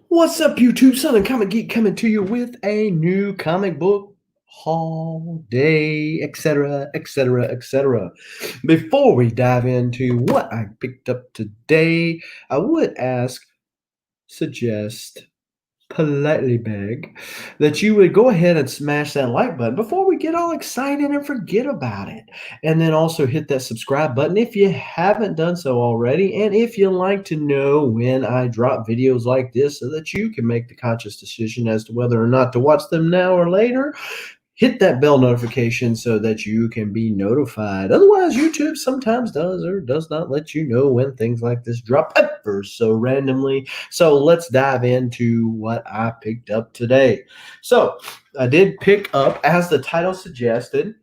What's up, YouTube? Southern Comic Geek coming to you with a new comic book haul day, etc., etc., etc. Before we dive into what I picked up today, I would suggest, politely beg that you would go ahead and smash that like button before we get all excited and forget about it. And then also hit that subscribe button if you haven't done so already. And if you like to know when I drop videos like this so that you can make the conscious decision as to whether or not to watch them now or later, hit that bell notification so that you can be notified. Otherwise, YouTube sometimes does or does not let you know when things like this drop ever so randomly. So let's dive into what I picked up today. So I did pick up, as the title suggested,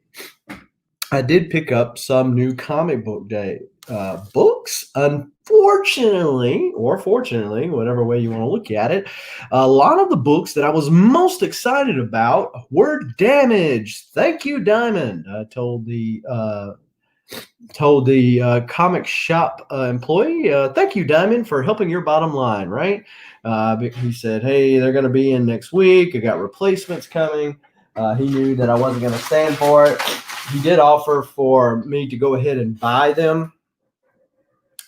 I did pick up some new comic book day books. Unfortunately, or fortunately, whatever way you want to look at it, a lot of the books that I was most excited about were damaged. Thank you, Diamond. I told the comic shop employee, thank you, Diamond, for helping your bottom line. Right? He said, "Hey, they're going to be in next week. I got replacements coming." He knew that I wasn't going to stand for it. He did offer for me to go ahead and buy them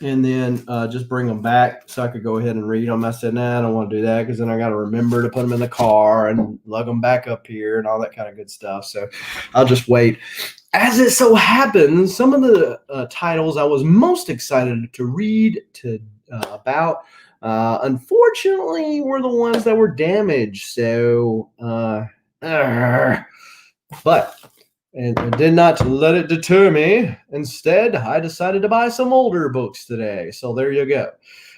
and then just bring them back so I could go ahead and read them. I said, nah, I don't want to do that because then I got to remember to put them in the car and lug them back up here and all that kind of good stuff. So I'll just wait. As it so happens, some of the titles I was most excited to read about, unfortunately, were the ones that were damaged. So, but and did not let it deter me. Instead, I decided to buy some older books today. So there you go.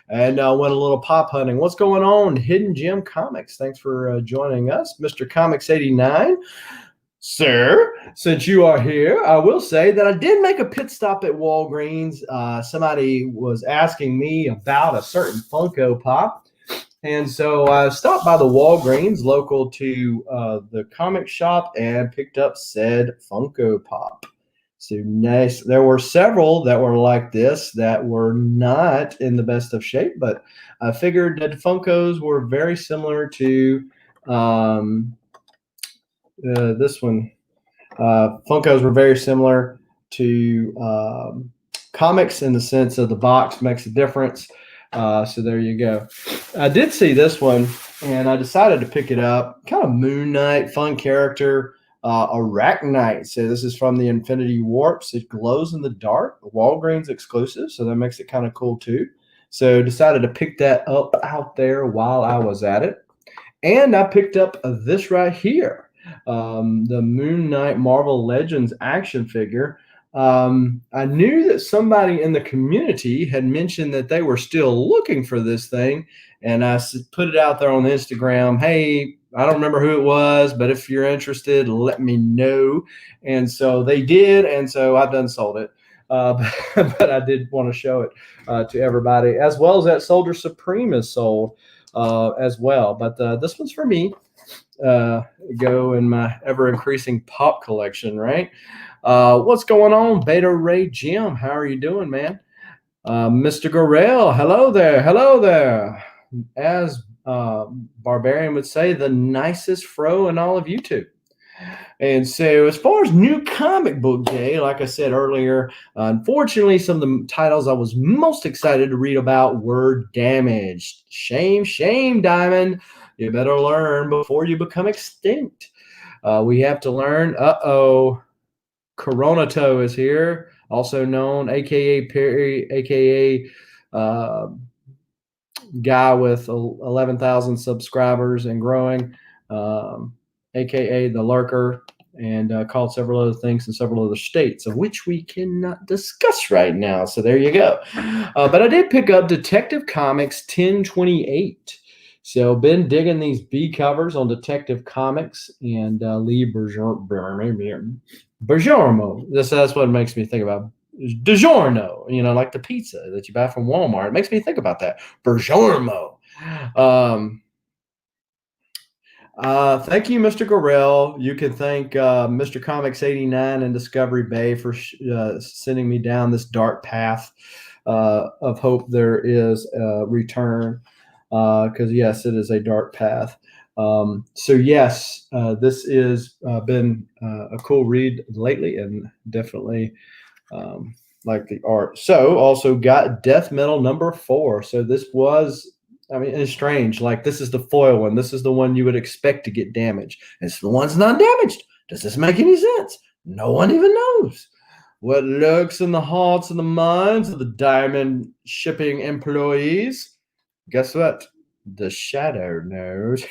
And went a little pop hunting. What's going on? Hidden Gem Comics. Thanks for joining us, Mr. Comics 89. Sir, since you are here, I will say that I did make a pit stop at Walgreens. Somebody was asking me about a certain Funko Pop. And so I stopped by the Walgreens local to the comic shop and picked up said Funko Pop. So nice. There were several that were like this that were not in the best of shape, but I figured that Funkos were very similar to this one. Funkos were very similar to comics in the sense of the box makes a difference. So there you go. I did see this one, and I decided to pick it up. Kind of Moon Knight, fun character, Arachnite. So this is from the Infinity Warps. It glows in the dark, Walgreens exclusive, so that makes it kind of cool too. So decided to pick that up out there while I was at it. And I picked up this right here, the Moon Knight Marvel Legends action figure. I knew that somebody in the community had mentioned that they were still looking for this thing, and I put it out there on Instagram. Hey, I don't remember who it was, but if you're interested, let me know. And so they did, and so I've done sold it. But I did want to show it to everybody, as well as that Soldier Supreme is sold as well. But this one's for me. Go in my ever-increasing pop collection, right? What's going on, Beta Ray Jim? How are you doing, man? Mr. Gorell, hello there. Hello there. As Barbarian would say, the nicest fro in all of YouTube. And so as far as new comic book day, like I said earlier, unfortunately, some of the titles I was most excited to read about were damaged. Shame, shame, Diamond. You better learn before you become extinct. We have to learn. Coronato is here, also known, a.k.a. Perry, a.k.a. Guy with 11,000 subscribers and growing, a.k.a. The Lurker, and called several other things in several other states, of which we cannot discuss right now. So there you go. But I did pick up Detective Comics 1028. So been digging these B covers on Detective Comics and Lee Bergermo. That's what it makes me think about. DiGiorno, like the pizza that you buy from Walmart. It makes me think about that. Bergermo. Thank you, Mr. Gorell. You can thank Mr. Comics 89 and Discovery Bay for sending me down this dark path of hope. There is a return. because yes, it is a dark path. So yes, this has been a cool read lately, and definitely like the art. So also got Death Metal #4. So this was, I mean, it's strange. Like this is the foil one. This is the one you would expect to get damaged. It's the one's not damaged. Does this make any sense? No one even knows. What lurks in the hearts and the minds of the diamond shipping employees? Guess what? The shadow knows.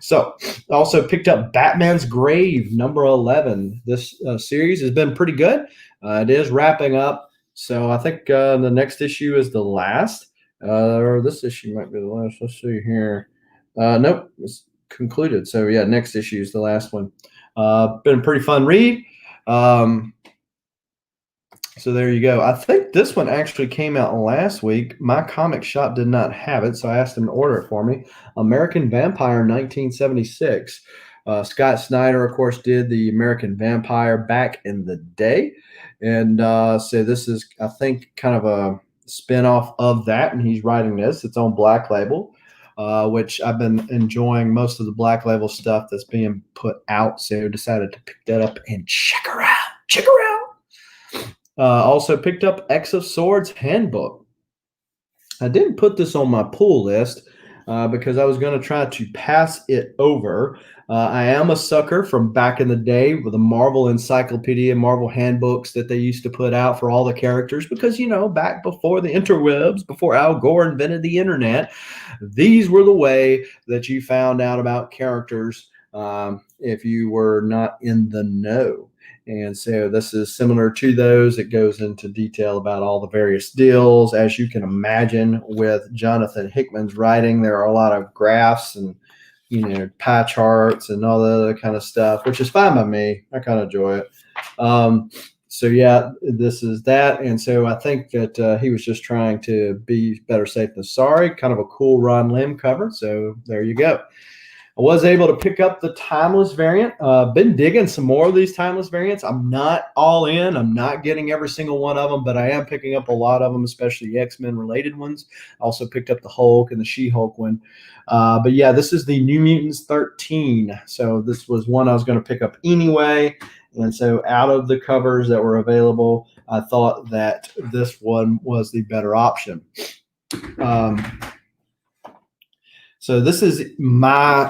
So, also picked up Batman's Grave #11. This series has been pretty good. It is wrapping up, so I think the next issue is the last, or this issue might be the last. Let's see here. Nope, it's concluded. So yeah, next issue is the last one. Been a pretty fun read. So there you go. I think this one actually came out last week. My comic shop did not have it, so I asked them to order it for me. American Vampire 1976. Scott Snyder, of course, did the American Vampire back in the day. And so this is, I think, kind of a spinoff of that, and he's writing this. It's on Black Label, which I've been enjoying most of the Black Label stuff that's being put out, so I decided to pick that up and check her out. Check her out. Also picked up X of Swords Handbook. I didn't put this on my pull list because I was going to try to pass it over. I am a sucker from back in the day with the Marvel Encyclopedia, Marvel handbooks that they used to put out for all the characters because, you know, back before the interwebs, before Al Gore invented the internet, these were the way that you found out about characters if you were not in the know. And so this is similar to those. It goes into detail about all the various deals. As you can imagine, with Jonathan Hickman's writing, there are a lot of graphs and, you know, pie charts and all the other kind of stuff, which is fine by me. I kind of enjoy it. So yeah, this is that. And so I think that he was just trying to be better safe than sorry. Kind of a cool Ron Lim cover. So there you go. I was able to pick up the Timeless variant. Been digging some more of these Timeless variants. I'm not all in. I'm not getting every single one of them, but I am picking up a lot of them, especially X-Men related ones. I also picked up the Hulk and the She-Hulk one. But yeah, this is the New Mutants 13. So this was one I was going to pick up anyway. And so out of the covers that were available, I thought that this one was the better option. So this is my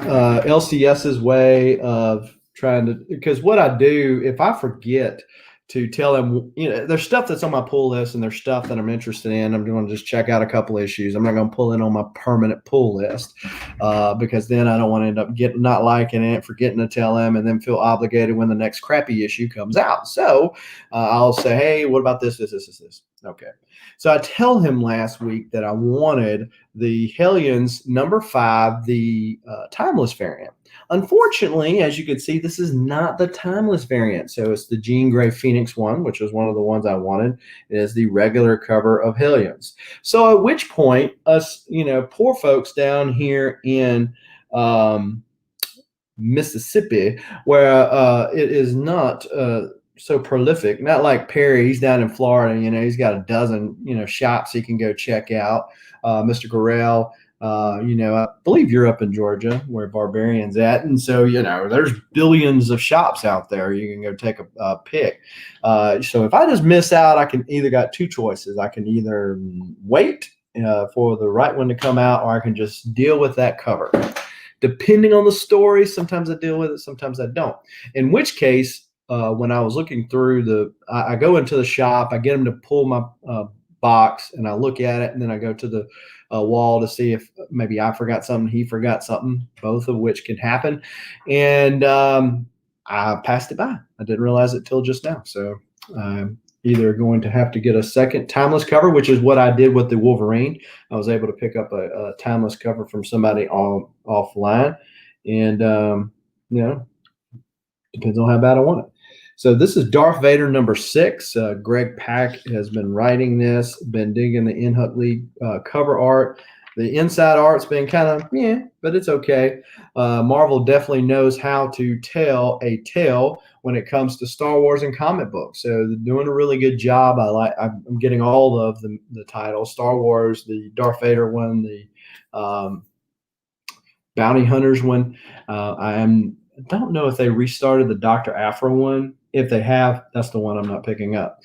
LCS's way of trying to, because what I do, if I forget to tell them, you know, there's stuff that's on my pull list and there's stuff that I'm interested in. I'm going to just check out a couple issues. I'm not going to pull it on my permanent pull list because then I don't want to end up not liking it, forgetting to tell them, and then feel obligated when the next crappy issue comes out. So I'll say, hey, what about this? Okay. So I tell him last week that I wanted the Hellions #5, the Timeless variant. Unfortunately, as you can see, this is not the Timeless variant. So it's the Jean Grey Phoenix one, which was one of the ones I wanted. It is the regular cover of Hellions. So at which point, us, you know, poor folks down here in Mississippi, where it is not so prolific, not like Perry. He's down in Florida, you know, he's got a dozen, you know, shops he can go check out. Mr. Gorell, you know, I believe you're up in Georgia where Barbarian's at. And so, you know, there's billions of shops out there. You can go take a pick. So if I just miss out, I can either got two choices. I can either wait for the right one to come out, or I can just deal with that cover. Depending on the story, sometimes I deal with it, sometimes I don't. In which case, when I was looking through I go into the shop, I get him to pull my box, and I look at it, and then I go to the wall to see if maybe I forgot something, he forgot something, both of which can happen. And I passed it by. I didn't realize it till just now. So I'm either going to have to get a second Timeless cover, which is what I did with the Wolverine. I was able to pick up a Timeless cover from somebody offline, and you know, depends on how bad I want it. So this is Darth Vader #6. Greg Pak has been writing this, been digging the In Hut League cover art. The inside art's been kind of, yeah, but it's okay. Marvel definitely knows how to tell a tale when it comes to Star Wars and comic books. So they're doing a really good job. I'm getting all of the titles. Star Wars, the Darth Vader one, the Bounty Hunters one. I don't know if they restarted the Dr. Aphra one. If they have, that's the one I'm not picking up.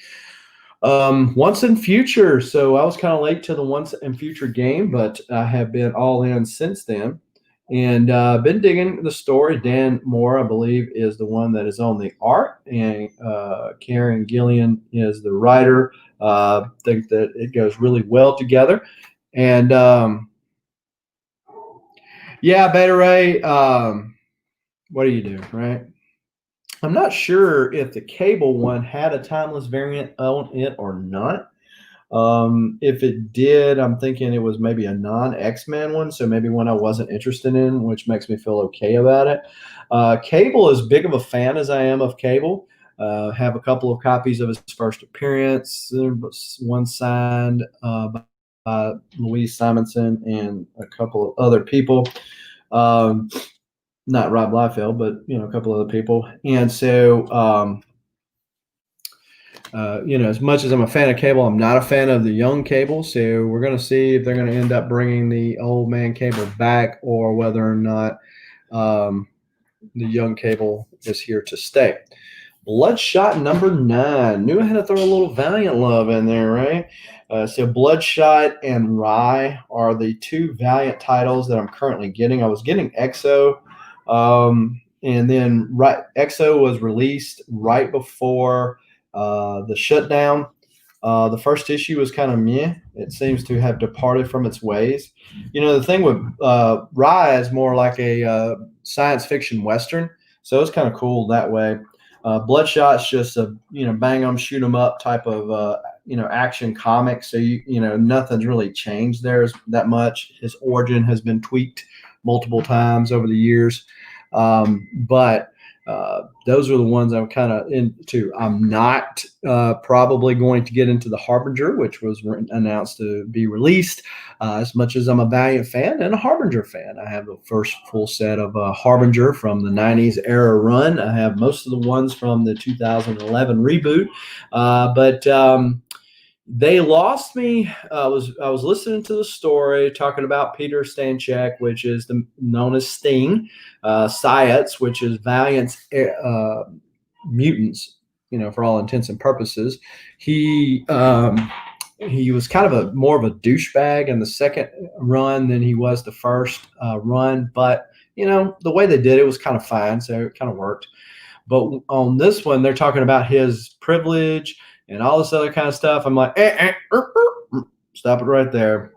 Once and Future. So I was kind of late to the Once and Future game, but I have been all in since then. And been digging the story. Dan Moore, I believe, is the one that is on the art, and Karen Gillian is the writer. Think that it goes really well together. And yeah, Beta Ray, what do you do, right? I'm not sure if the Cable one had a timeless variant on it or not. If it did, I'm thinking it was maybe a non-X-Men one, so maybe one I wasn't interested in, which makes me feel okay about it. Cable, as big of a fan as I am of Cable, have a couple of copies of his first appearance, one signed by Louise Simonson and a couple of other people. Not Rob Liefeld, but a couple other people. And so as much as I'm a fan of Cable, I'm not a fan of the young Cable. So we're going to see if they're going to end up bringing the old man Cable back, or whether or not the young Cable is here to stay. Bloodshot number 9. Knew I had to throw a little Valiant love in there, right? So Bloodshot and Rye are the 2 Valiant titles that I'm currently getting. I was getting EXO, and then EXO was released right before the shutdown. The first issue was kind of meh. It seems to have departed from its ways. The thing with Rye is more like a science fiction Western, so it's kind of cool that way. Bloodshot's just a bang 'em, shoot 'em up type of action comic. So nothing's really changed there that much. His origin has been tweaked multiple times over the years, but those are the ones I'm kind of into. I'm not probably going to get into the Harbinger, which was announced to be released. As much as I'm a Valiant fan and a Harbinger fan, I have the first full set of Harbinger from the 90s era run. I have most of the ones from the 2011 reboot, but they lost me. I was listening to the story talking about Peter Stanchek, which is known as Sting, Science, which is Valiant's mutants, for all intents and purposes. He was kind of more of a douchebag in the second run than he was the first run, but the way they did it was kind of fine, so it kind of worked. But on this one, they're talking about his privilege and all this other kind of stuff. I'm like, stop it right there.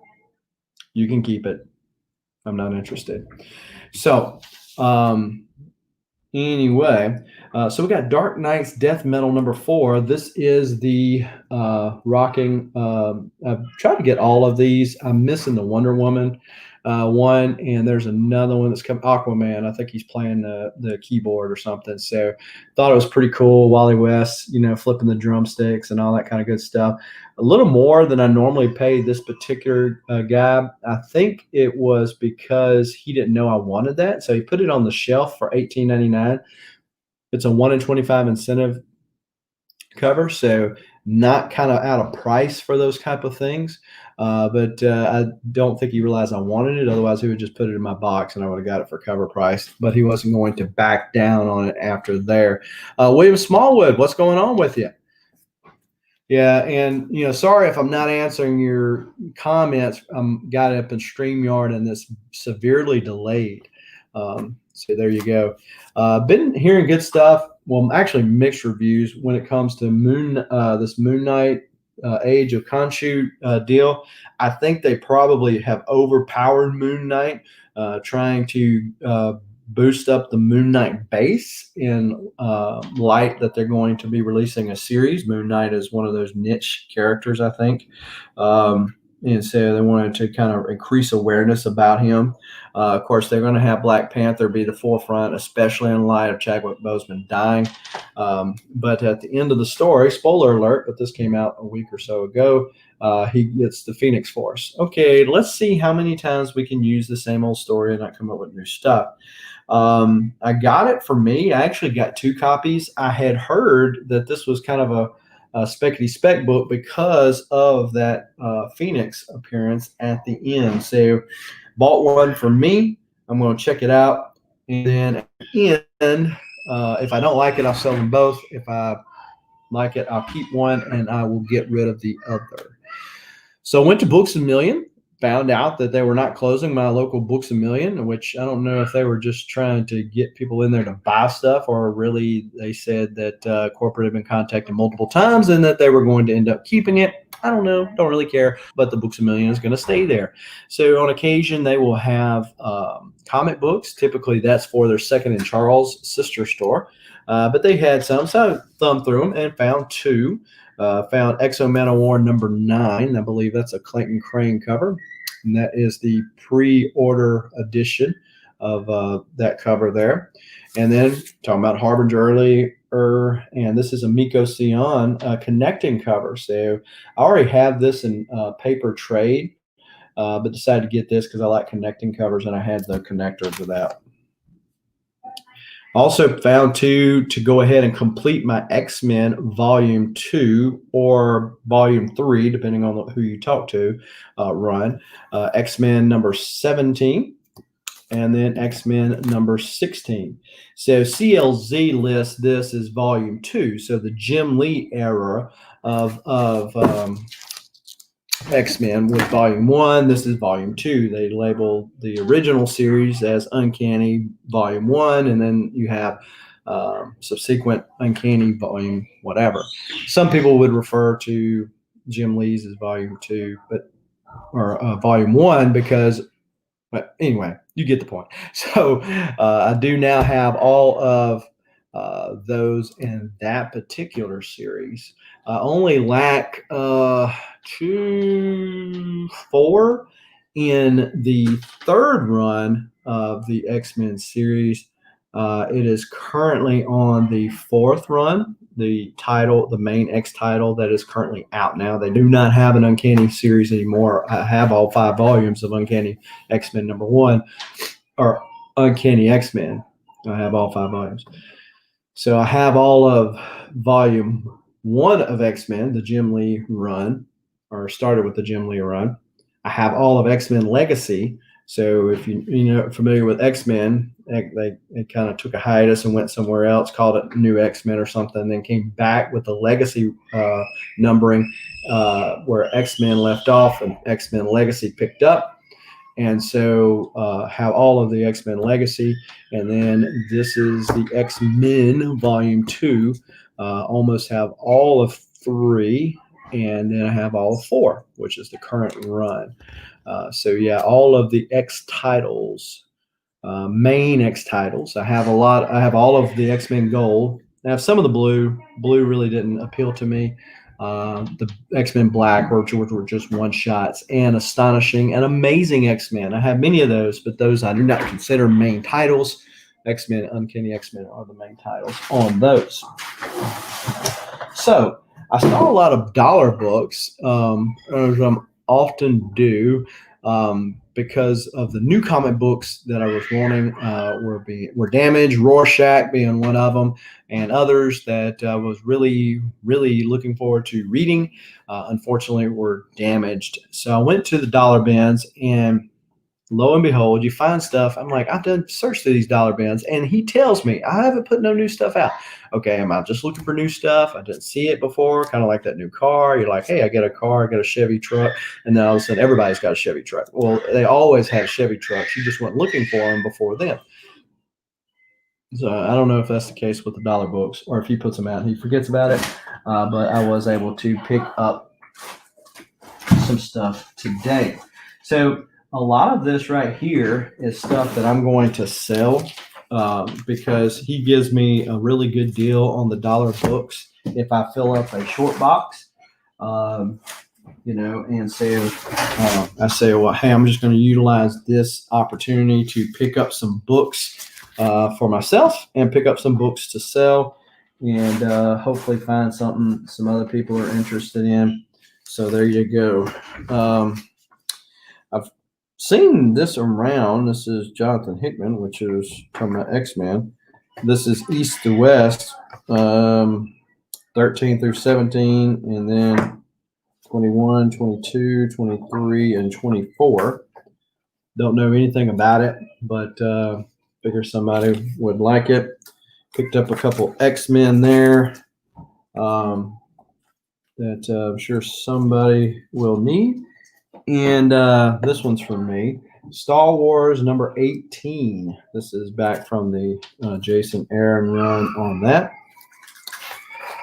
You can keep it. I'm not interested. So, anyway, so we got Dark Knight's Death Metal number 4. This is the rocking. I've tried to get all of these. I'm missing the Wonder Woman one, and there's another one that's come, Aquaman. I think he's playing the keyboard or something. So thought it was pretty cool. Wally West, flipping the drumsticks and all that kind of good stuff. A little more than I normally pay this particular guy. I think it was because he didn't know I wanted that, so he put it on the shelf for $18.99. It's a 1 in 25 incentive cover, so not kind of out of price for those type of things. But I don't think he realized I wanted it. Otherwise, he would just put it in my box and I would have got it for cover price. But he wasn't going to back down on it after there. William Smallwood, what's going on with you? Yeah, and sorry if I'm not answering your comments. Got up in StreamYard and it's severely delayed. So there you go. Been hearing good stuff. Well, actually mixed reviews when it comes to this Moon Knight Age of Khonshu deal. I think they probably have overpowered Moon Knight, trying to boost up the Moon Knight base in light that they're going to be releasing a series. Moon Knight is one of those niche characters, I think. And so they wanted to kind of increase awareness about him. Of course, they're going to have Black Panther be the forefront, especially in light of Chadwick Boseman dying. But at the end of the story, spoiler alert, but this came out a week or so ago, he gets the Phoenix Force. Okay, let's see how many times we can use the same old story and not come up with new stuff. I got it for me. I actually got 2 copies. I had heard that this was kind of a speckety spec book because of that Phoenix appearance at the end. So bought one for me. I'm going to check it out. And then at the end, if I don't like it, I'll sell them both. If I like it, I'll keep one and I will get rid of the other. So I went to Books A Million, found out that they were not closing my local Books A Million, which I don't know if they were just trying to get people in there to buy stuff, or really they said that corporate had been contacted multiple times and that they were going to end up keeping it. I don't know, don't really care, but the Books A Million is going to stay there. So on occasion, they will have comic books. Typically, that's for their Second and Charles sister store. But they had some, so I thumbed through them and found 2. Found Exo Man of War number 9. I believe that's a Clayton Crane cover. And that is the pre-order edition of that cover there. And then talking about Harbinger earlier, and this is a Miko Sion connecting cover. So I already have this in paper trade, but decided to get this because I like connecting covers, and I had the connector for that. Also found 2 to go ahead and complete my X-Men Volume 2 or Volume 3, depending on who you talk to, run. X-Men number 17 and then X-Men number 16. So CLZ lists this as Volume 2. So the Jim Lee era of X-Men with Volume 1. This is Volume 2. They label the original series as Uncanny Volume 1, and then you have subsequent Uncanny Volume whatever. Some people would refer to Jim Lee's as Volume 2, or Volume 1 because, but anyway, you get the point. So I do now have all of those in that particular series. I only lack 4 in the 3rd run of the X-Men series. It is currently on the 4th run, the main X title that is currently out now. They do not have an Uncanny series anymore. I have all 5 volumes of Uncanny X-Men number 1, or Uncanny X-Men. I have all 5 volumes. So I have all of Volume 1 of X-Men, the Jim Lee run, or started with the Jim Lee run. I have all of X-Men Legacy. So if you're familiar with X-Men, they kind of took a hiatus and went somewhere else, called it New X-Men or something, and then came back with the Legacy numbering where X-Men left off and X-Men Legacy picked up. And so have all of the X-Men Legacy. And then this is the X-Men Volume 2. Almost have all of 3. And then I have all of 4, which is the current run. So yeah, all of the X titles, main X titles. I have all of the X-Men Gold. I have some of the blue. Blue really didn't appeal to me. The X-Men Black, which were just one-shots, and Astonishing and Amazing X-Men. I have many of those, but those I do not consider main titles. X-Men, Uncanny X-Men are the main titles on those. So I saw a lot of dollar books, as I often do, because of the new comic books that I was wanting were damaged, Rorschach being one of them, and others that I was really, really looking forward to reading, unfortunately were damaged. So I went to the dollar bins, and lo and behold, you find stuff. I'm like, I've done search through these dollar bins, and he tells me I haven't put no new stuff out. Okay, am I just looking for new stuff? I didn't see it before, kind of like that new car. You're like, hey, I got a car, I got a Chevy truck, and then all of a sudden everybody's got a Chevy truck. Well, they always had Chevy trucks. You just weren't looking for them before then. So I don't know if that's the case with the dollar books, or if he puts them out and he forgets about it. But I was able to pick up some stuff today. So a lot of this right here is stuff that I'm going to sell because he gives me a really good deal on the dollar books if I fill up a short box. And so I say, well, hey, I'm just going to utilize this opportunity to pick up some books for myself and pick up some books to sell, and hopefully find something some other people are interested in. So there you go. I've seen this around. This is Jonathan Hickman, which is from the X-Men. This is East to West, 13 through 17, and then 21, 22, 23, and 24. Don't know anything about it, but figure somebody would like it. Picked up a couple X-Men there that I'm sure somebody will need. And this one's from me. Star Wars number 18. This is back from the Jason Aaron run on that.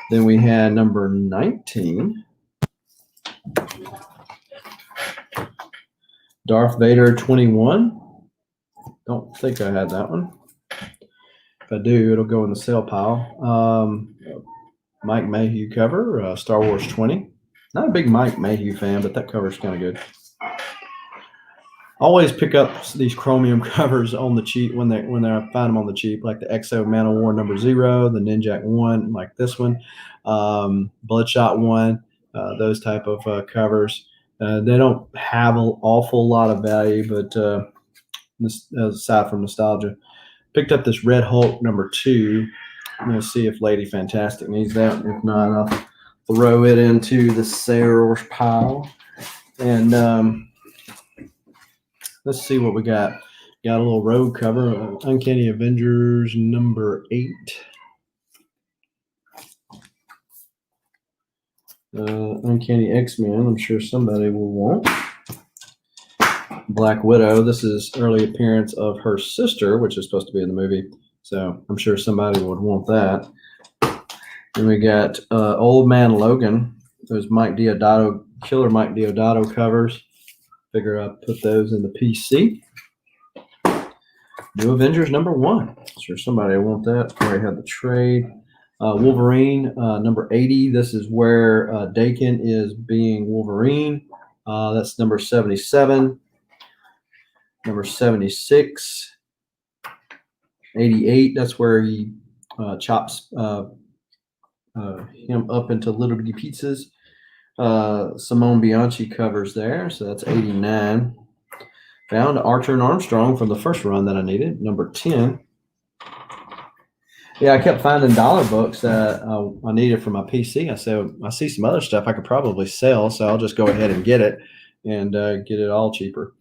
Then we had number 19. Darth Vader 21. Don't think I had that one. If I do, it'll go in the sale pile. Mike Mayhew cover, Star Wars 20. Not a big Mike Mayhew fan, but that cover's kind of good. Always pick up these chromium covers on the cheap when I find them on the cheap, like the XO Man of War number 0, the Ninjak 1, like this one, Bloodshot 1, those type of covers. They don't have an awful lot of value, but this, aside from nostalgia, picked up this Red Hulk number 2. I'm going to see if Lady Fantastic needs that. If not, I'll throw it into the sales pile. And let's see what we got. Got a little road cover, Uncanny Avengers number 8. Uncanny X-Men, I'm sure somebody will want. Black Widow, this is early appearance of her sister, which is supposed to be in the movie. So I'm sure somebody would want that. Then we got Old Man Logan. Those Mike Deodato, Killer Mike Deodato covers. Figure I'd put those in the PC. New Avengers number 1. Sure somebody will want that. Already had the trade. Wolverine number 80. This is where Dakin is being Wolverine. That's number 77. Number 76. 88, that's where he chops him up into little bitty pizzas. Simone Bianchi covers there, so that's 89. Found Archer and Armstrong from the first run that I needed, number 10. Yeah, I kept finding dollar books that I needed for my PC. I said, I see some other stuff I could probably sell, so I'll just go ahead and get it and get it all cheaper.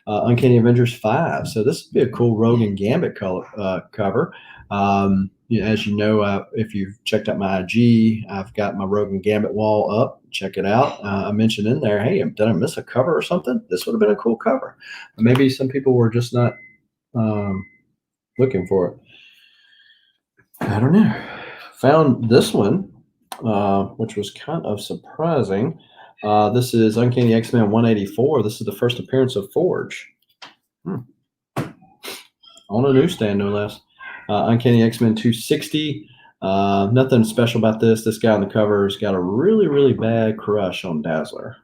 Uncanny Avengers 5. So this would be a cool Rogue and Gambit cover. As you know, if you've checked out my IG, I've got my Rogue and Gambit wall up. Check it out. I mentioned in there, hey, did I miss a cover or something? This would have been a cool cover. Maybe some people were just not looking for it. I don't know. Found this one, which was kind of surprising. This is Uncanny X-Men 184. This is the first appearance of Forge. On a newsstand, no less. Uncanny X-Men 260. Nothing special about this. This guy on the cover has got a really, really bad crush on Dazzler.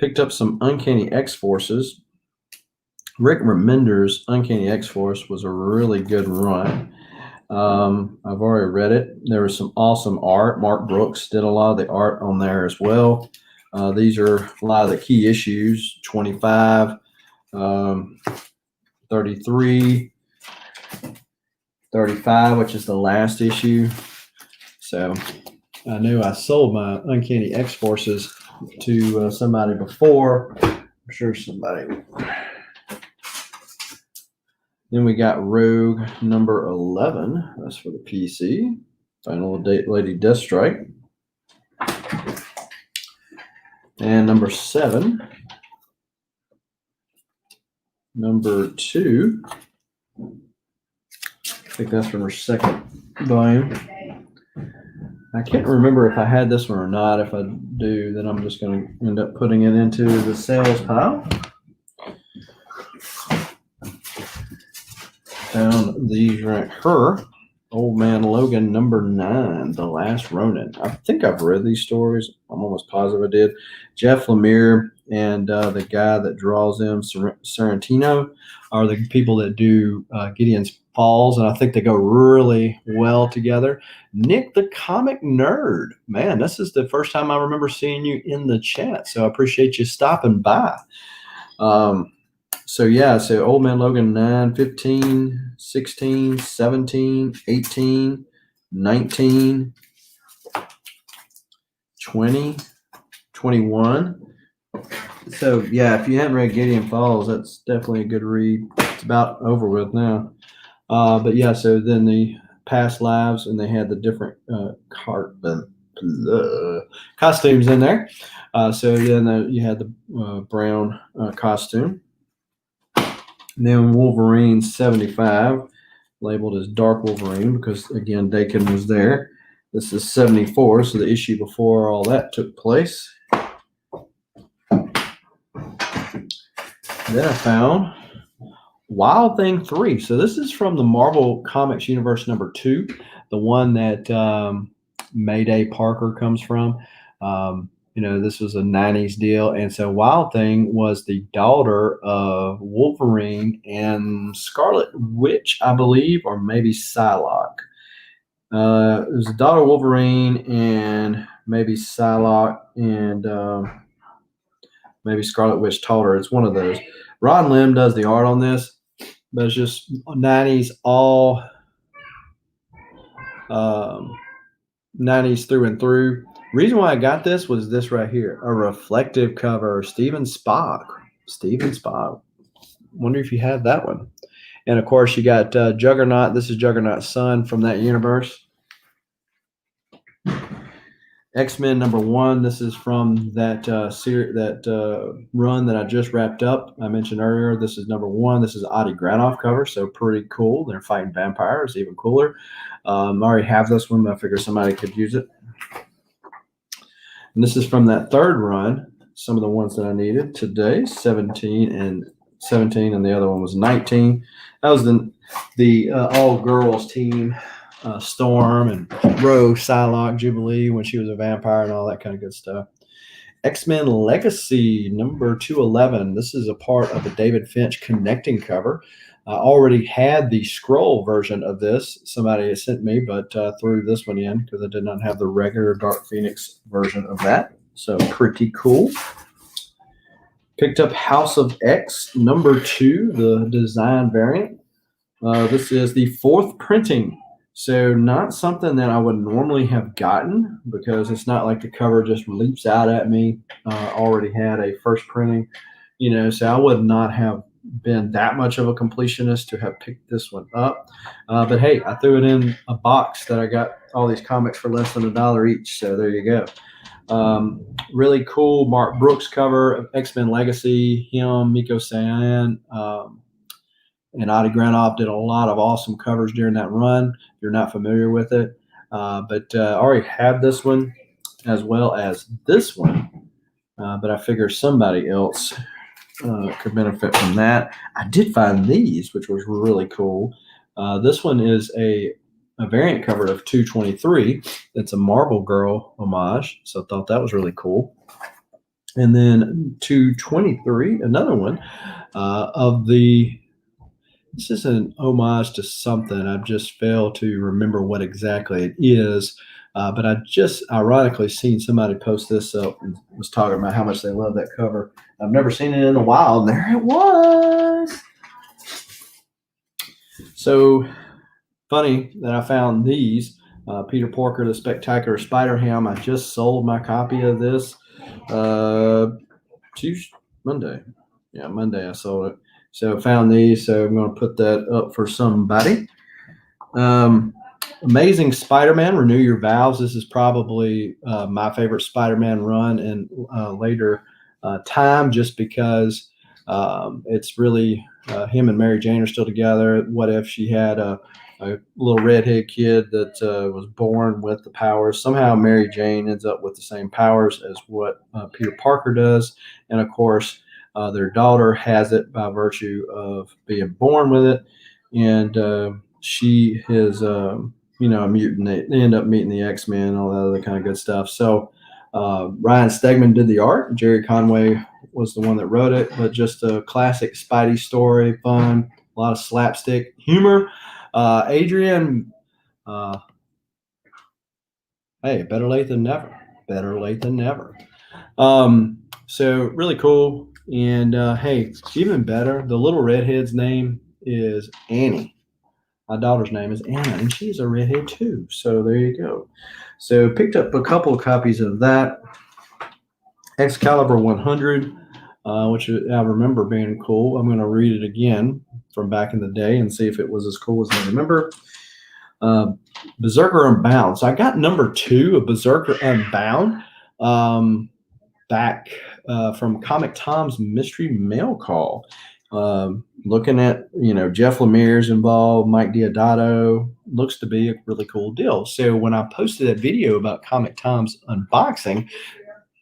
Picked up some Uncanny X-Forces. Rick Remender's Uncanny X-Force was a really good run. I've already read it. There was some awesome art. Mark Brooks did a lot of the art on there as well. These are a lot of the key issues, 25, 33, 35, which is the last issue. So I knew I sold my Uncanny X-Forces to somebody before. I'm sure somebody. Then we got Rogue number 11. That's for the PC. Final Lady Deathstrike. And number 7. Number 2. I think that's from her second volume. I can't remember if I had this one or not. If I do, then I'm just going to end up putting it into the sales pile. Found these right here. Old Man Logan number 9, The Last Ronin. I think I've read these stories. I'm almost positive I did. Jeff Lemire and the guy that draws them, Sorrentino, are the people that do Gideon's falls, and I think they go really well together. Nick, the comic nerd, man, this is the first time I remember seeing you in the chat, so I appreciate you stopping by. So yeah, so Old Man Logan 9, 15, 16, 17, 18, 19, 20, 21. So yeah, if you haven't read Gideon Falls, that's definitely a good read. It's about over with now. But yeah, so then the past lives, and they had the different costumes in there. So then you had the brown costume. And then Wolverine 75, labeled as Dark Wolverine, because again, Dakin was there. This is 74, so the issue before all that took place. Then I found Wild Thing 3. So this is from the Marvel Comics Universe number 2, the one that Mayday Parker comes from. This was a 90s deal. And so Wild Thing was the daughter of Wolverine and Scarlet Witch, I believe, or maybe Psylocke. It was the daughter of Wolverine and maybe Psylocke, and maybe Scarlet Witch told her. It's one of those. Ron Lim does the art on this, but it's just 90s, all 90s through and through. Reason why I got this was this right here, a reflective cover, Steven Spock. Wonder if you have that one. And of course, you got Juggernaut. This is Juggernaut's son from that universe. X-Men number 1. This is from that run that I just wrapped up. I mentioned earlier. This is number 1. This is Adi Granoff cover, so pretty cool. They're fighting vampires, even cooler. I already have this one, but I figured somebody could use it. And this is from that third run. Some of the ones that I needed today, 17, and the other one was 19. That was the all-girls team. Storm and Rose, Psylocke, Jubilee when she was a vampire, and all that kind of good stuff. X-Men Legacy number 211. This is a part of the David Finch connecting cover. I already had the scroll version of this. Somebody has sent me, but threw this one in because I did not have the regular Dark Phoenix version of that. So pretty cool. Picked up House of X number 2, the design variant. This is the 4th printing. So not something that I would normally have gotten, because it's not like the cover just leaps out at me. Already had a first printing, so I would not have been that much of a completionist to have picked this one up. But hey, I threw it in a box that I got all these comics for less than $1 each. So there you go. Really cool Mark Brooks cover of X-Men Legacy. Him, Miko Sayan, and Adi Granoff did a lot of awesome covers during that run. If you're not familiar with it, but I already have this one as well as this one. But I figure somebody else could benefit from that. I did find these, which was really cool. This one is a variant cover of 223. It's a Marvel Girl homage, so I thought that was really cool. And then 223, another one of the. This is an homage to something. I just failed to remember what exactly it is. But I just ironically seen somebody post this up and was talking about how much they love that cover. I've never seen it in a while, and there it was. So funny that I found these. Peter Porker, the Spectacular Spider-Ham. I just sold my copy of this Monday. Yeah, Monday I sold it. So I found these, so I'm going to put that up for somebody. Amazing Spider-Man, Renew Your Vows. This is probably my favorite Spider-Man run in later time, just because it's really him and Mary Jane are still together. What if she had a little redhead kid that was born with the powers? Somehow Mary Jane ends up with the same powers as what Peter Parker does. And, of course, their daughter has it by virtue of being born with it, and she is, a mutant. They end up meeting the X-Men and all that other kind of good stuff. So Ryan Stegman did the art. Jerry Conway was the one that wrote it, but just a classic Spidey story, fun, a lot of slapstick humor. Adrian, hey, better late than never. Better late than never. So really cool. And hey, even better, the little redhead's name is Annie. My daughter's name is Anna, and she's a redhead too. So there you go. So picked up a couple of copies of that. Excalibur 100, which I remember being cool. I'm going to read it again from back in the day and see if it was as cool as I remember. Berserker Unbound. So I got number 2 of Berserker Unbound back from Comic Tom's Mystery Mail Call. Looking at, Jeff Lemire's involved, Mike Diodato, looks to be a really cool deal. So when I posted that video about Comic Tom's unboxing,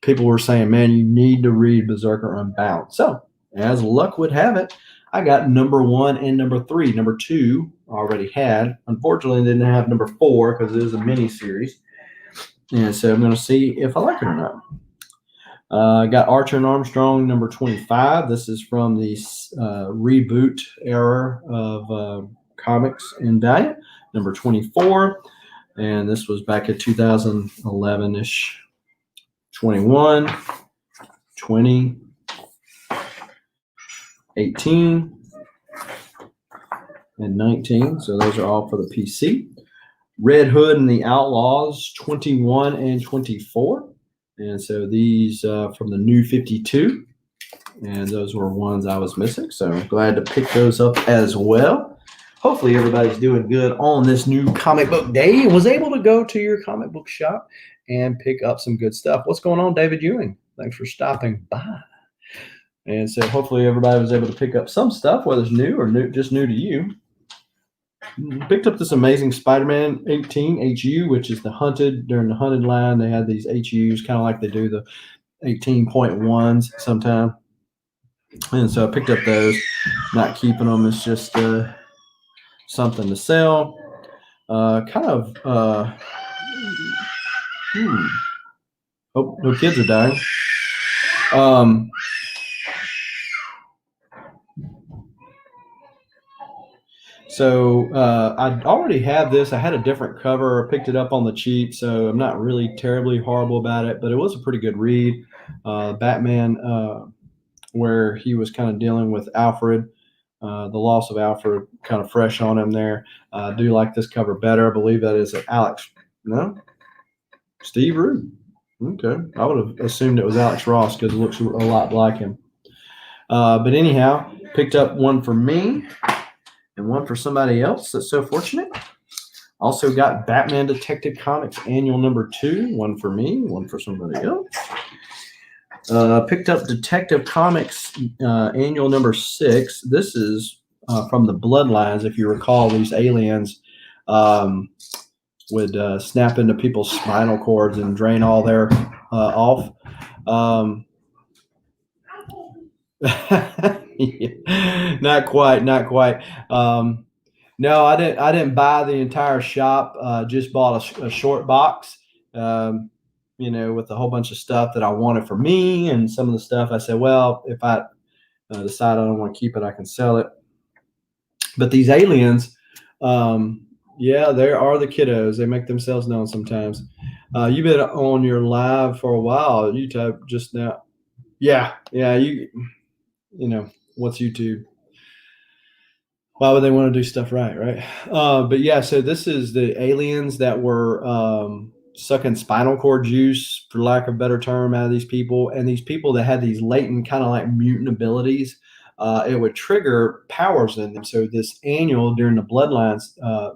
people were saying, man, you need to read Berserker Unbound. So as luck would have it, I got number 1 and number 3. Number 2 I already had. Unfortunately, didn't have number 4 because it is a mini series. And so I'm going to see if I like it or not. I got Archer and Armstrong, number 25. This is from the reboot era of comics in Valiant, number 24. And this was back at 2011-ish. 21, 20, 18, and 19. So those are all for the PC. Red Hood and the Outlaws, 21 and 24. And so these from the New 52. And those were ones I was missing. So I'm glad to pick those up as well. Hopefully everybody's doing good on this new comic book day and was able to go to your comic book shop and pick up some good stuff. What's going on, David Ewing? Thanks for stopping by. And so hopefully everybody was able to pick up some stuff, whether it's new or just new to you. Picked up this amazing Spider-Man 18 HU, which is during the Hunted line. They had these HUs kind of like they do the 18.1s sometime. And so I picked up those, not keeping them. It's just something to sell. Oh, no kids are dying. So I already have this. I had a different cover. I picked it up on the cheap, so I'm not really terribly horrible about it, but it was a pretty good read. Batman, where he was kind of dealing with Alfred, the loss of Alfred, kind of fresh on him there. I do like this cover better. I believe that is Steve Rude. Okay. I would have assumed it was Alex Ross because it looks a lot like him. But anyhow, picked up one for me and one for somebody else that's so fortunate. Also got Batman Detective Comics Annual number 2, one for me, one for somebody else. Picked up Detective Comics Annual number 6. This is from the Bloodlines. If you recall, these aliens would snap into people's spinal cords and drain all their off. Not quite. No, I didn't buy the entire shop. Just bought a short box, with a whole bunch of stuff that I wanted for me, and some of the stuff I said, well, if I decide I don't want to keep it, I can sell it. But these aliens, yeah, there are the kiddos. They make themselves known sometimes. You've been on your live for a while. You type just now. Yeah. What's YouTube? Why would they want to do stuff right? But yeah, so this is the aliens that were sucking spinal cord juice, for lack of a better term, out of these people. And these people that had these latent kind of like mutant abilities, it would trigger powers in them. So this annual during the Bloodlines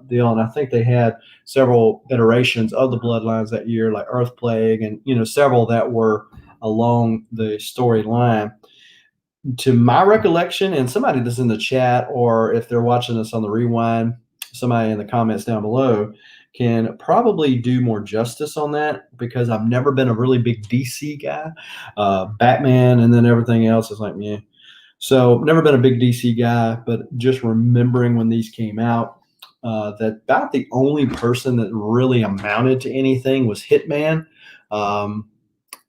deal, and I think they had several iterations of the Bloodlines that year, like Earth Plague and, several that were along the storyline. To my recollection, and somebody that's in the chat, or if they're watching this on the rewind, somebody in the comments down below can probably do more justice on that, because I've never been a really big DC guy. Batman and then everything else is like, yeah. So never been a big DC guy, but just remembering when these came out, that about the only person that really amounted to anything was Hickman.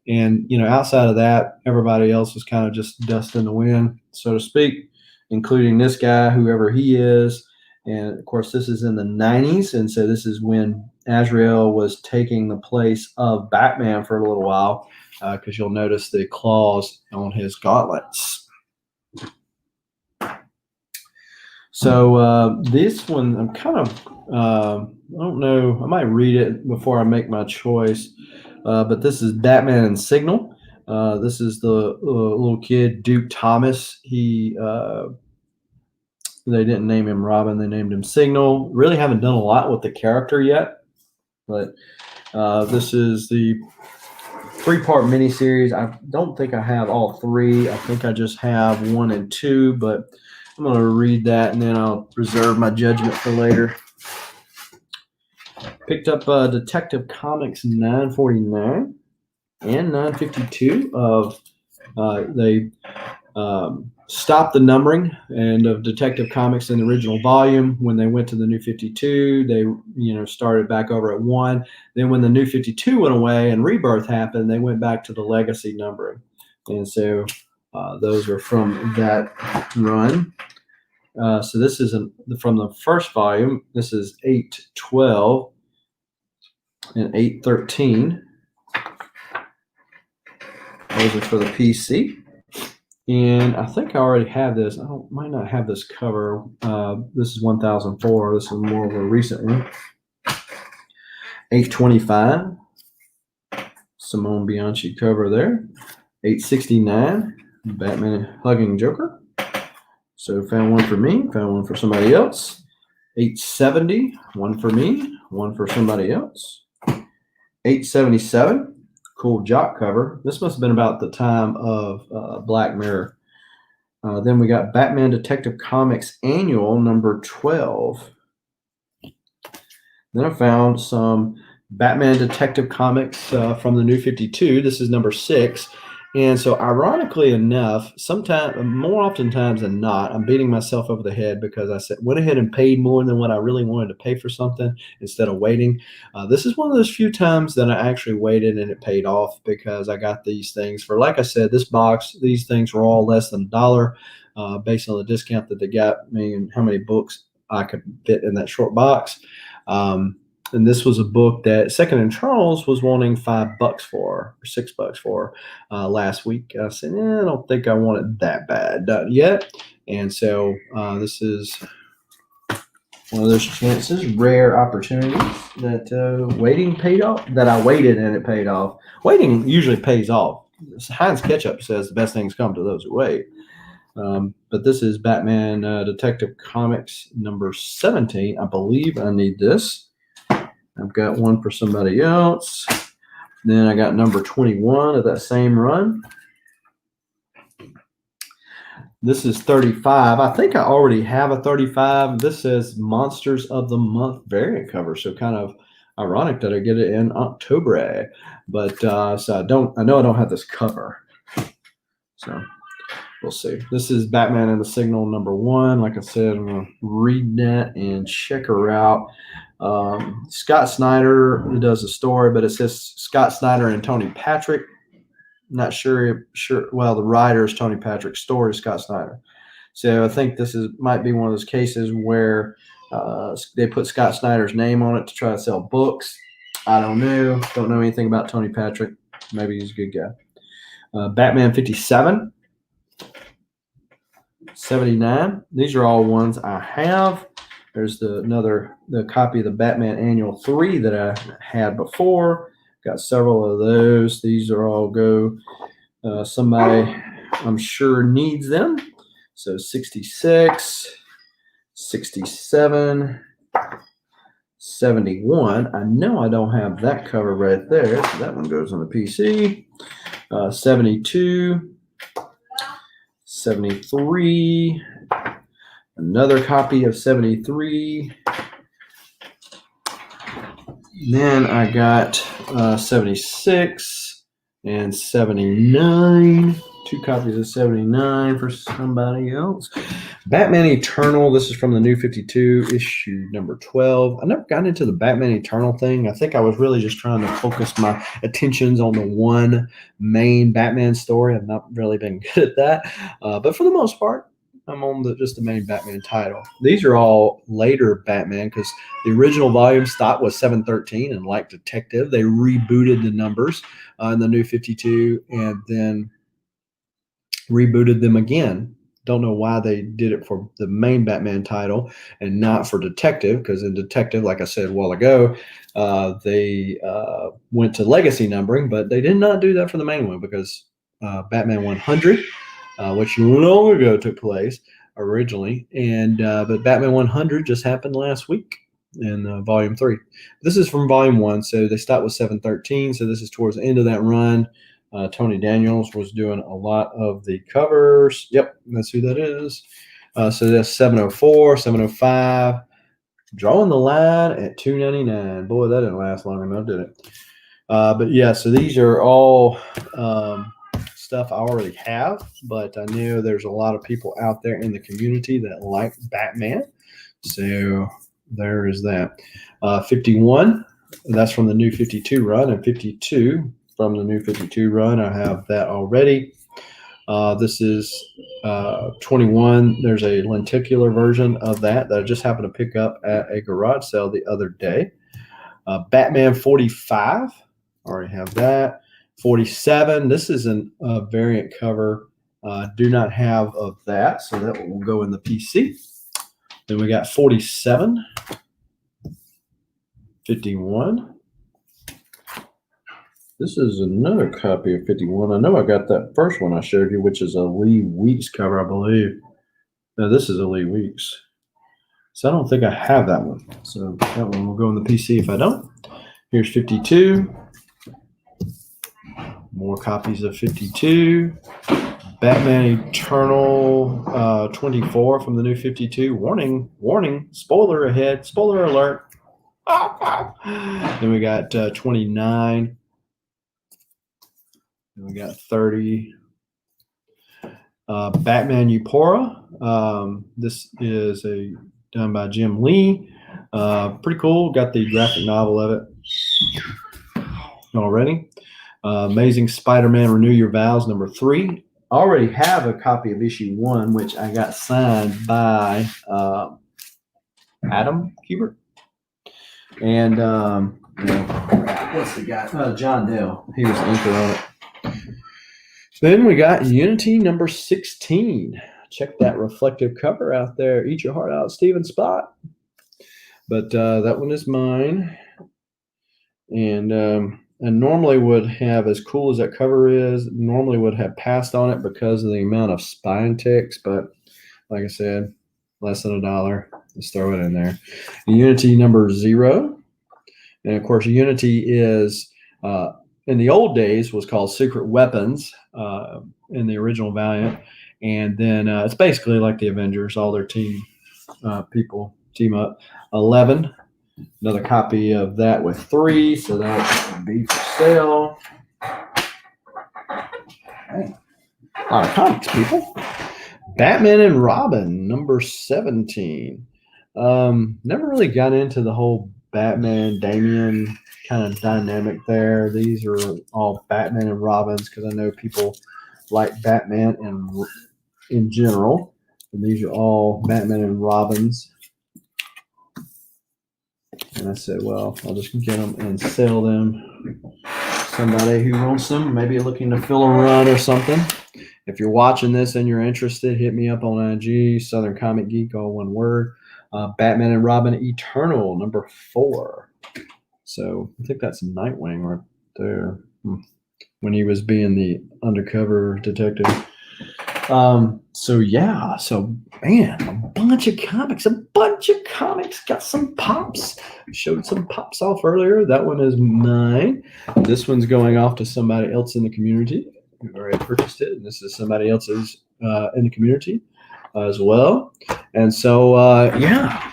And, outside of that, everybody else was kind of just dust in the wind, so to speak, including this guy, whoever he is. And of course, this is in the 90s. And so this is when Azrael was taking the place of Batman for a little while, because you'll notice the claws on his gauntlets. So this one, I'm kind of, I don't know, I might read it before I make my choice. But this is Batman and Signal. This is the little kid, Duke Thomas. They didn't name him Robin. They named him Signal. Really haven't done a lot with the character yet. But this is the 3-part miniseries. I don't think I have all 3. I think I just have 1 and 2. But I'm going to read that, and then I'll reserve my judgment for later. Picked up Detective Comics 949 and 952 of they stopped the numbering and of Detective Comics in the original volume. When they went to the New 52, they started back over at 1. Then when the New 52 went away and Rebirth happened, they went back to the legacy numbering. And so those are from that run. So this is from the first volume. This is 812 and 813. Those are for the PC. And I think I already have this. Might not have this cover. This is 1004. This is more of a recent one. 825. Simone Bianchi cover there. 869. Batman hugging Joker. So found one for me. Found one for somebody else. 870. One for me. One for somebody else. 877. Cool Jock cover. This must have been about the time of Black Mirror. Then we got Batman Detective Comics Annual number 12. Then I found some Batman Detective Comics from the New 52. This is number 6. And so ironically enough, more oftentimes than not, I'm beating myself over the head because I went ahead and paid more than what I really wanted to pay for something instead of waiting. This is one of those few times that I actually waited and it paid off because I got these things for, like I said, this box, these things were all less than $1 based on the discount that they got me and how many books I could fit in that short box. And this was a book that Second & Charles was wanting $5 for, or $6 for last week. I said, I don't think I want it that bad yet. And so this is one of those chances, rare opportunities that waiting paid off, that I waited and it paid off. Waiting usually pays off. Heinz Ketchup says the best things come to those who wait. But this is Batman Detective Comics number 17. I believe I need this. I've got one for somebody else. Then I got number 21 of that same run. This is 35. I think I already have a 35. This says Monsters of the Month variant cover. So kind of ironic that I get it in October. But so I know I don't have this cover. So we'll see. This is Batman and the Signal number 1. Like I said, I'm going to read that and check her out. Scott Snyder does the story, but it says Scott Snyder and Tony Patrick. Not sure. Well, the writer is Tony Patrick, story is Scott Snyder. So I think this might be one of those cases where they put Scott Snyder's name on it to try to sell books. I don't know. Don't know anything about Tony Patrick. Maybe he's a good guy. Batman 57. 79. These are all ones I have. There's the copy of the Batman Annual 3 that I had before. Got several of those. These are all somebody I'm sure needs them. So 66, 67, 71. I know I don't have that cover right there. So that one goes on the PC. 72, 73. Another copy of 73. Then I got 76 and 79. 2 copies of 79 for somebody else. Batman Eternal. This is from the New 52, issue number 12. I never got into the Batman Eternal thing. I think I was really just trying to focus my attentions on the one main Batman story. I've not really been good at that. But for the most part, I'm on just the main Batman title. These are all later Batman because the original volume stock was 713, and like Detective, they rebooted the numbers in the New 52 and then rebooted them again. Don't know why they did it for the main Batman title and not for Detective, because in Detective, like I said a while ago, they went to legacy numbering, but they did not do that for the main one because Batman 100, which long ago took place originally, and but Batman 100 just happened last week in Volume 3. This is from Volume 1, so they stopped with 713, so this is towards the end of that run. Tony Daniels was doing a lot of the covers. Yep, that's who that is. So that's 704, 705. Drawing the line at 299. Boy, that didn't last long enough, did it? But yeah, so these are all stuff I already have, but I know there's a lot of people out there in the community that like Batman. So there is that. 51, that's from the New 52 run, and 52 from the New 52 run. I have that already. This is 21. There's a lenticular version of that I just happened to pick up at a garage sale the other day. Batman 45. Already have that. 47. This is a variant cover. Do not have of that, so that will go in the PC. Then we got 47. 51. This is another copy of 51. I know I got that first one I showed you, which is a Lee Weeks cover, I believe. No, this is a Lee Weeks. So I don't think I have that one. So that one will go in the PC if I don't. Here's 52. More copies of 52. Batman Eternal 24 from the New 52. Warning, warning, spoiler ahead, spoiler alert. Then we got 29. Then we got 30. Batman Upora. This is done by Jim Lee. Pretty cool. Got the graphic novel of it already. Amazing Spider-Man Renew Your Vows number 3. I already have a copy of issue 1, which I got signed by Adam Kubert. And what's the guy? John Dale. He was the anchor on it. Then we got Unity number 16. Check that reflective cover out there. Eat your heart out, Steven Spot. But that one is mine. And I normally would have, as cool as that cover is, normally would have passed on it because of the amount of spine ticks. But like I said, less than $1. Let's throw it in there. Unity number 0. And of course, Unity is, in the old days, was called Secret Weapons in the original Valiant. And then it's basically like the Avengers, all their people team up. 11. Another copy of that with 3, so that would be for sale. Hey, a lot of comics, people. Batman and Robin, number 17. Never really got into the whole Batman, Damian kind of dynamic there. These are all Batman and Robins because I know people like Batman in general. And these are all Batman and Robins. And I said, well, I'll just get them and sell them. Somebody who wants them, maybe looking to fill a run or something. If you're watching this and you're interested, hit me up on IG, Southern Comic Geek, all one word. Batman and Robin Eternal, number 4. So I think that's Nightwing right there when he was being the undercover detective. So yeah, so man, a bunch of comics. Got some pops. Showed some pops off earlier. That one is mine. This one's going off to somebody else in the community who already purchased it, and this is somebody else's in the community as well. And so yeah,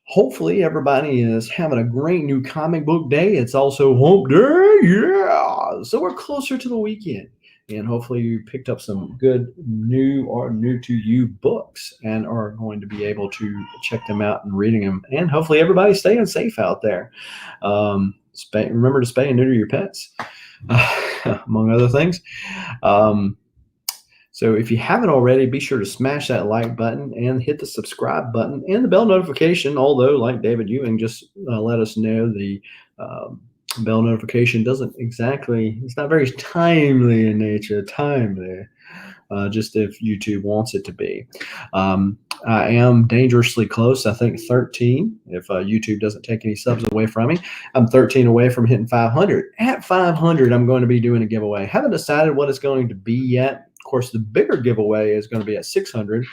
hopefully everybody is having a great new comic book day. It's also hump day, yeah. So we're closer to the weekend. And hopefully you picked up some good new or new to you books and are going to be able to check them out and reading them. And hopefully everybody's staying safe out there. Remember to spay and neuter your pets, among other things. So So if you haven't already, be sure to smash that like button and hit the subscribe button and the bell notification. Although, like David Ewing just let us know, the bell notification doesn't exactly, it's not very timely in nature, just if YouTube wants it to be. I am dangerously close. I think 13, if YouTube doesn't take any subs away from me. I'm 13 away from hitting 500. At 500, I'm going to be doing a giveaway. Haven't decided what it's going to be yet. Of course, the bigger giveaway is going to be at 600,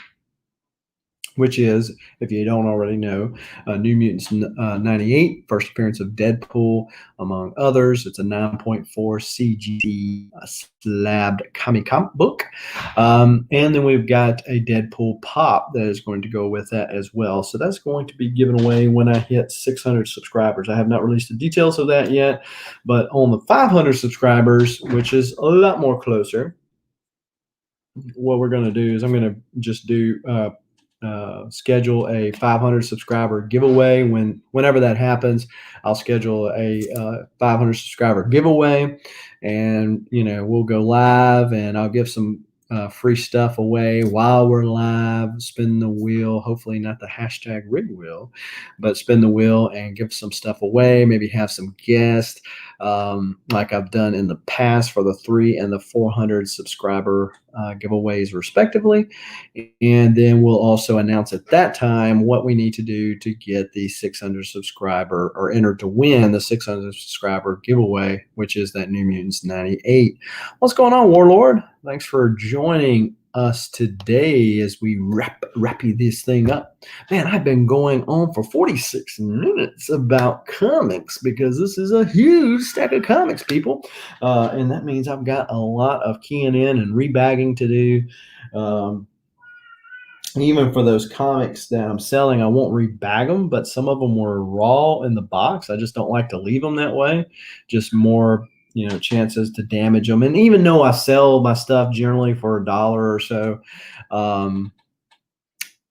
which is, if you don't already know, New Mutants 98, first appearance of Deadpool, among others. It's a 9.4 CGC slabbed comic book. And then we've got a Deadpool pop that is going to go with that as well. So that's going to be given away when I hit 600 subscribers. I have not released the details of that yet, but on the 500 subscribers, which is a lot more closer, what we're going to do is I'm going to just do schedule a 500 subscriber giveaway. Whenever that happens, I'll schedule a 500 subscriber giveaway, and we'll go live, and I'll give some free stuff away while we're live. Spin the wheel, hopefully not the hashtag rig wheel, but spin the wheel and give some stuff away. Maybe have some guests, like I've done in the past for the 300 and the 400 subscriber giveaways respectively. And then we'll also announce at that time what we need to do to get the 600 subscriber, or enter to win the 600 subscriber giveaway, which is that New Mutants 98. What's going on, Warlord? Thanks for joining us today as we wrap this thing up. Man, I've been going on for 46 minutes about comics because this is a huge stack of comics, people. And that means I've got a lot of keying in and rebagging to do. Even for those comics that I'm selling, I won't rebag them, but some of them were raw in the box. I just don't like to leave them that way. Just more, chances to damage them. And even though I sell my stuff generally for $1 or so, well,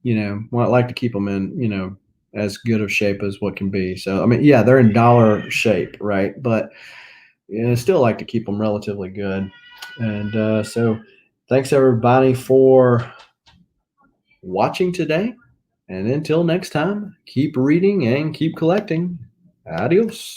I like to keep them in, as good of shape as what can be. So, I mean, yeah, they're in dollar shape, right? But I still like to keep them relatively good. And so thanks everybody for watching today. And until next time, keep reading and keep collecting. Adios.